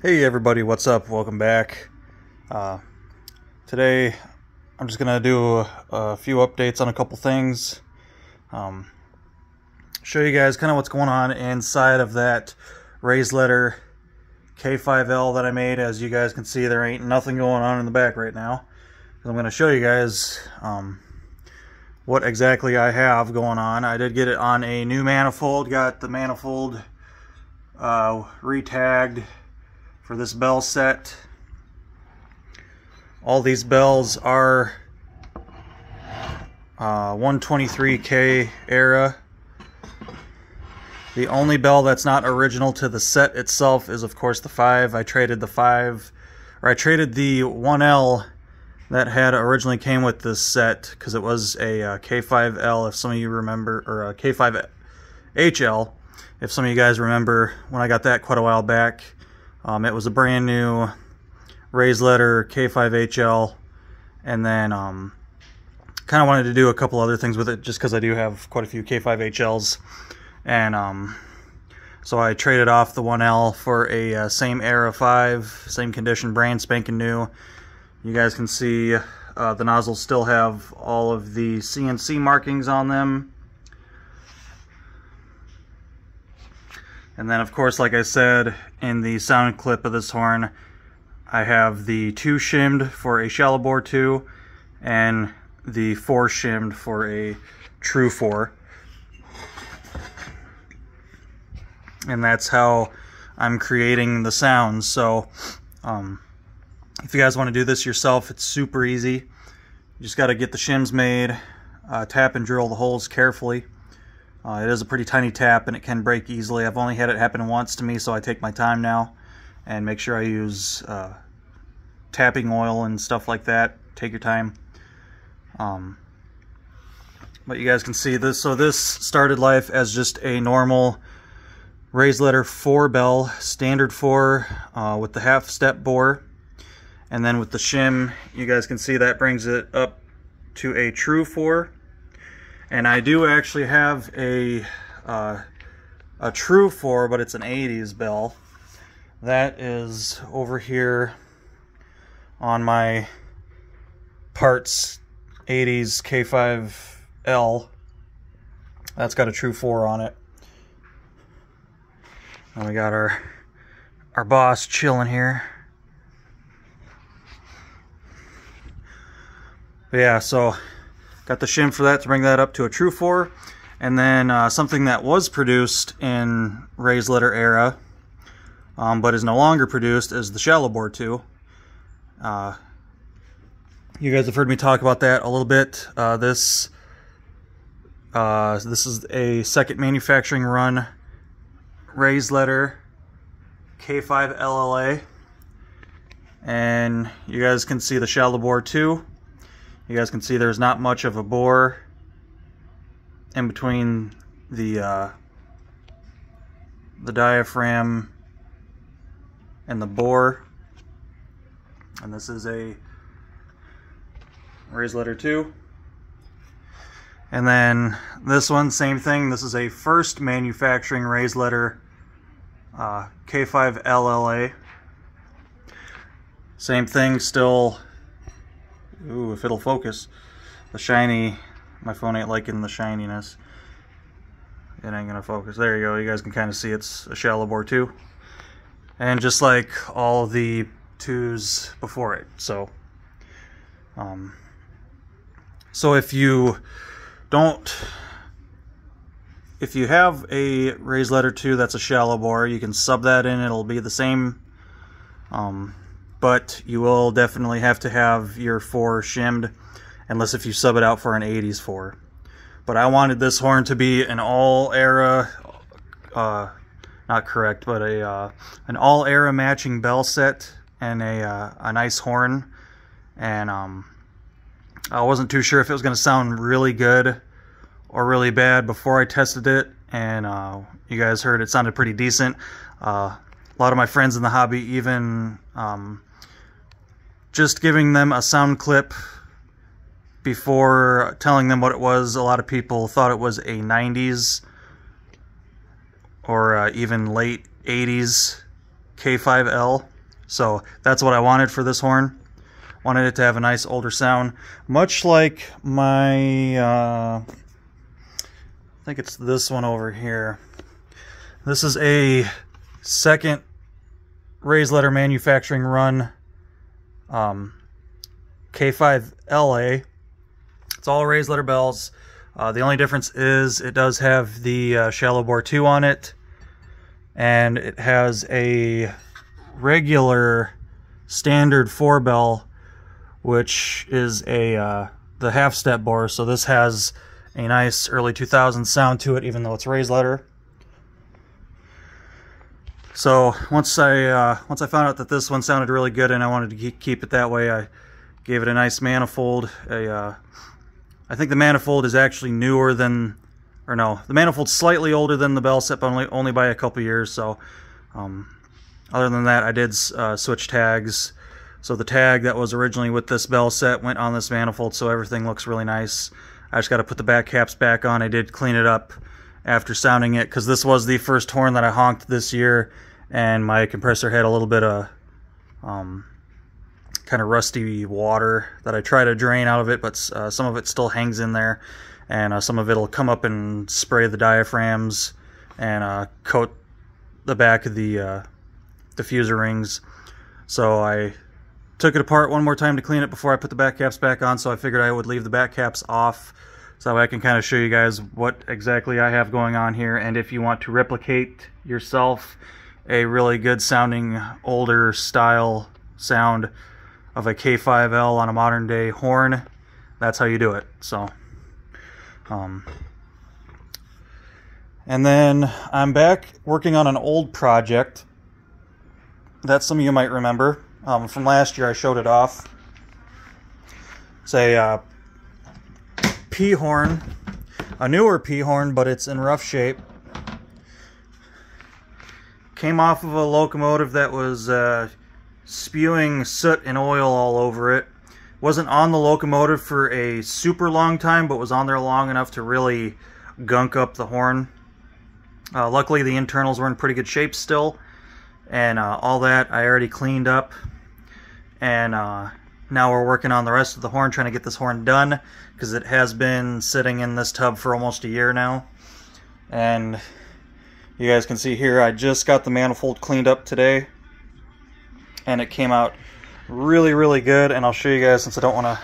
Hey everybody, what's up? Welcome back. Today I'm just gonna do a few updates on a couple things. Show you guys kind of what's going on inside of that raised letter K5L that I made. As you guys can see, there ain't nothing going on in the back right now. I'm gonna show you guys what exactly I have going on. I did get it on a new manifold. Got the manifold re-tagged for this bell set. All these bells are 123K era. The only bell that's not original to the set itself is of course the 5. I traded the 1L that had originally came with this set because it was a K5L, if some of you remember, or a K5HL, if some of you guys remember when I got that quite a while back. It was a brand new raised letter K5HL, and then kind of wanted to do a couple other things with it just because I do have quite a few K5HLs, and so I traded off the 1L for a same era 5, same condition, brand spanking new. You guys can see the nozzles still have all of the CNC markings on them. And then, of course, like I said in the sound clip of this horn, I have the 2 shimmed for a shallow bore 2 and the 4 shimmed for a true 4. And that's how I'm creating the sounds. So if you guys want to do this yourself, it's super easy. You just got to get the shims made, tap and drill the holes carefully. It is a pretty tiny tap and it can break easily. I've only had it happen once to me, so I take my time now and make sure I use tapping oil and stuff like that. Take your time. But you guys can see this. So this started life as just a normal raised letter 4 bell, standard 4 with the half step bore. And then with the shim, you guys can see that brings it up to a true 4. And I do actually have a true 4, but it's an 80s bell. That is over here on my parts 80s K5L. That's got a true 4 on it. And we got our boss chilling here. But yeah, so got the shim for that to bring that up to a true 4. And then something that was produced in raised letter era, but is no longer produced, is the shallow bore 2. You guys have heard me talk about that a little bit. This is a second manufacturing run raised letter K5 LLA. And you guys can see the shallow bore 2. You guys can see there's not much of a bore in between the diaphragm and the bore. And this is a raised letter 2. And then this one, same thing. This is a first manufacturing raised letter K5 LLA. Same thing, still. Ooh, if it'll focus. The shiny, my phone ain't liking the shininess. It ain't gonna focus. There you go. You guys can kind of see it's a shallow bore 2. And just like all the 2s before it. So if you have a raised letter 2 that's a shallow bore, you can sub that in. It'll be the same. But you will definitely have to have your 4 shimmed, unless if you sub it out for an 80s 4. But I wanted this horn to be an all-era, not correct, but an all-era matching bell set and a nice horn. And I wasn't too sure if it was going to sound really good or really bad before I tested it, and you guys heard it sounded pretty decent. A lot of my friends in the hobby even just giving them a sound clip before telling them what it was, a lot of people thought it was a 90s or even late 80s K5L. So that's what I wanted for this horn. Wanted it to have a nice older sound, much like my, I think it's this one over here. This is a second raised letter manufacturing run K5LA. It's all raised letter bells. The only difference is it does have the shallow bore 2 on it, and it has a regular standard 4 bell, which is a the half step bore. So this has a nice early 2000s sound to it, even though it's raised letter. So once I found out that this one sounded really good and I wanted to keep it that way, I gave it a nice manifold. I think the manifold is actually newer than, or no, the manifold's slightly older than the bell set, but only by a couple years. So other than that, I did switch tags. So the tag that was originally with this bell set went on this manifold, so everything looks really nice. I just got to put the back caps back on. I did clean it up after sounding it, because this was the first horn that I honked this year, and my compressor had a little bit of kind of rusty water that I try to drain out of it, but some of it still hangs in there, and some of it will come up and spray the diaphragms and coat the back of the diffuser rings. So I took it apart one more time to clean it before I put the back caps back on, so I figured I would leave the back caps off so I can kind of show you guys what exactly I have going on here. And if you want to replicate yourself a really good sounding older style sound of a K5L on a modern day horn, that's how you do it. So and then I'm back working on an old project that some of you might remember from last year. I showed it off. It's a P horn, a newer P horn, but it's in rough shape. Came off of a locomotive that was spewing soot and oil all over it. Wasn't on the locomotive for a super long time, but was on there long enough to really gunk up the horn. Luckily the internals were in pretty good shape still, and all that I already cleaned up, and now we're working on the rest of the horn, trying to get this horn done, because it has been sitting in this tub for almost a year now. And you guys can see here, I just got the manifold cleaned up today, and it came out really, really good. And I'll show you guys, since I don't want to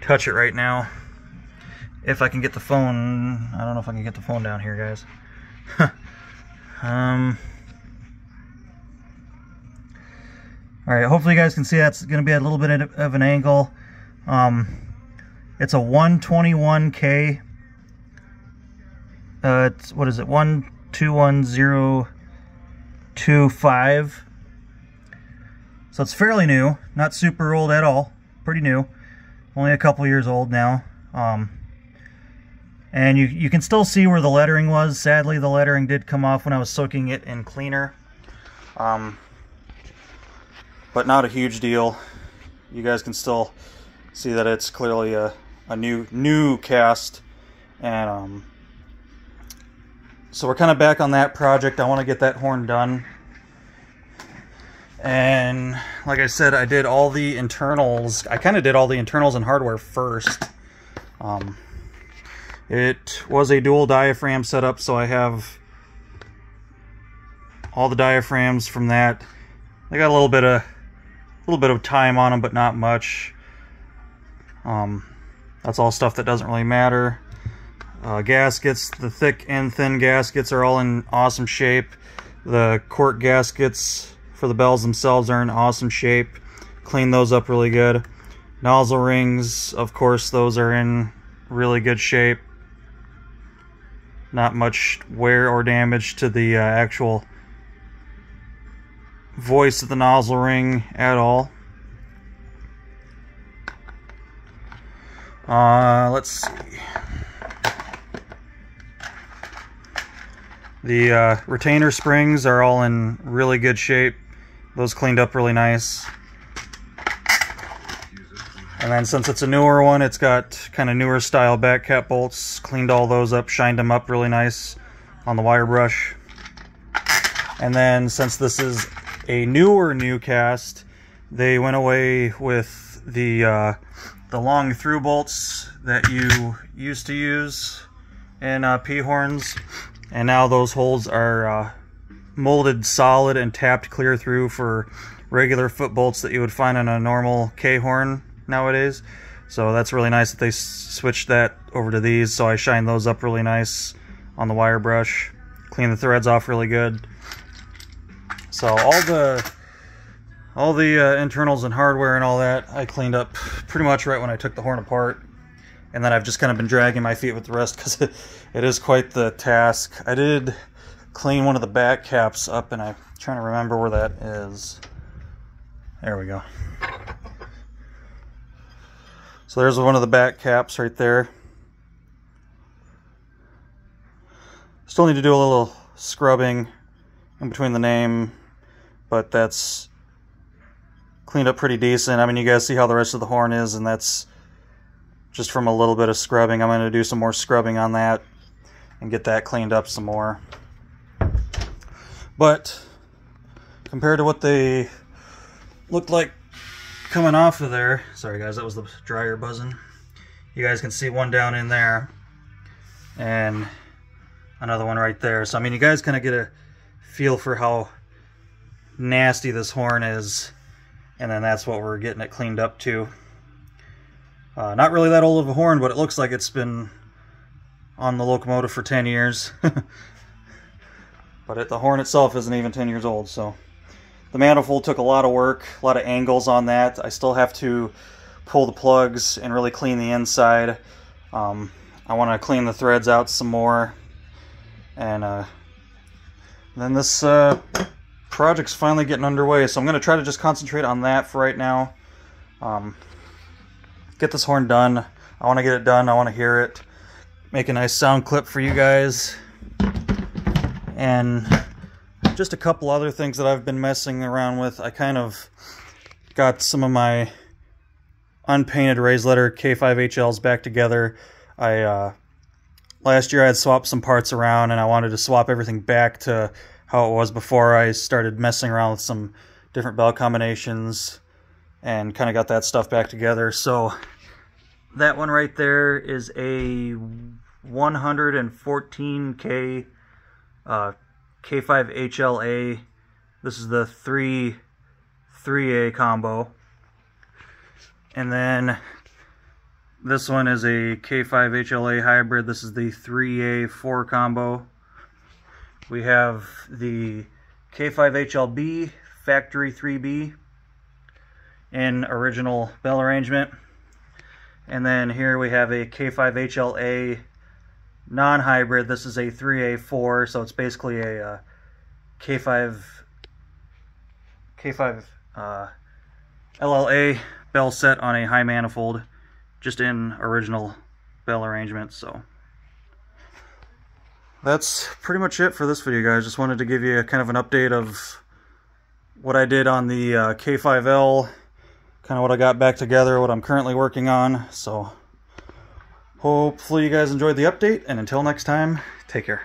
touch it right now, if I can get the phone. I don't know if I can get the phone down here, guys. Alright, hopefully you guys can see that's going to be a little bit of an angle. It's a 121K. It's, what is it, 121025. So it's fairly new, not super old at all, pretty new, only a couple years old now. And you can still see where the lettering was. Sadly, the lettering did come off when I was soaking it in cleaner. But not a huge deal. You guys can still see that it's clearly a new cast. And so we're kind of back on that project. I want to get that horn done. And like I said, I did all the internals. I kind of did all the internals and hardware first. It was a dual diaphragm setup, so I have all the diaphragms from that. They got a little bit of time on them, but not much. That's all stuff that doesn't really matter. Gaskets, the thick and thin gaskets are all in awesome shape. The cork gaskets for the bells themselves are in awesome shape. Clean those up really good. Nozzle rings, of course, those are in really good shape. Not much wear or damage to the actual voice of the nozzle ring at all. Let's see. The retainer springs are all in really good shape. Those cleaned up really nice. And then since it's a newer one, it's got kind of newer style back cap bolts. Cleaned all those up, shined them up really nice on the wire brush. And then since this is a newer cast. They went away with the long through bolts that you used to use in P-horns, and now those holes are molded solid and tapped clear through for regular foot bolts that you would find on a normal K-horn nowadays. So that's really nice that they switched that over to these. So I shine those up really nice on the wire brush, clean the threads off really good. So all the internals and hardware and all that I cleaned up pretty much right when I took the horn apart, and then I've just kind of been dragging my feet with the rest because it is quite the task. I did clean one of the back caps up, and I'm trying to remember where that is. There we go. So there's one of the back caps right there. Still need to do a little scrubbing in between the name, but that's cleaned up pretty decent. I mean, you guys see how the rest of the horn is, and that's just from a little bit of scrubbing. I'm going to do some more scrubbing on that and get that cleaned up some more. But compared to what they looked like coming off of there, sorry guys, that was the dryer buzzing. You guys can see one down in there and another one right there. So I mean, you guys kind of get a feel for how nasty this horn is, and then that's what we're getting it cleaned up to. Not really that old of a horn, but it looks like it's been on the locomotive for 10 years. But the horn itself isn't even 10 years old. So the manifold took a lot of work, a lot of angles on that. I still have to pull the plugs and really clean the inside. I want to clean the threads out some more. And then this project's finally getting underway, so I'm going to try to just concentrate on that for right now. Get this horn done. I want to get it done. I want to hear it. Make a nice sound clip for you guys. And just a couple other things that I've been messing around with. I kind of got some of my unpainted raised letter K5HLs back together. Last year I had swapped some parts around, and I wanted to swap everything back to how it was before I started messing around with some different bell combinations, and kind of got that stuff back together. So that one right there is a 114K K5HLA. This is the 3A combo. And then this one is a K5HLA hybrid. This is the 3A4 combo. We have the K5HLB factory 3B in original bell arrangement. And then here we have a K5HLA non-hybrid. This is a 3A4, so it's basically a K5 LLA bell set on a high manifold, just in original bell arrangement. So that's pretty much it for this video, guys. Just wanted to give you kind of an update of what I did on the K5L, kind of what I got back together, what I'm currently working on. So hopefully you guys enjoyed the update, and until next time, take care.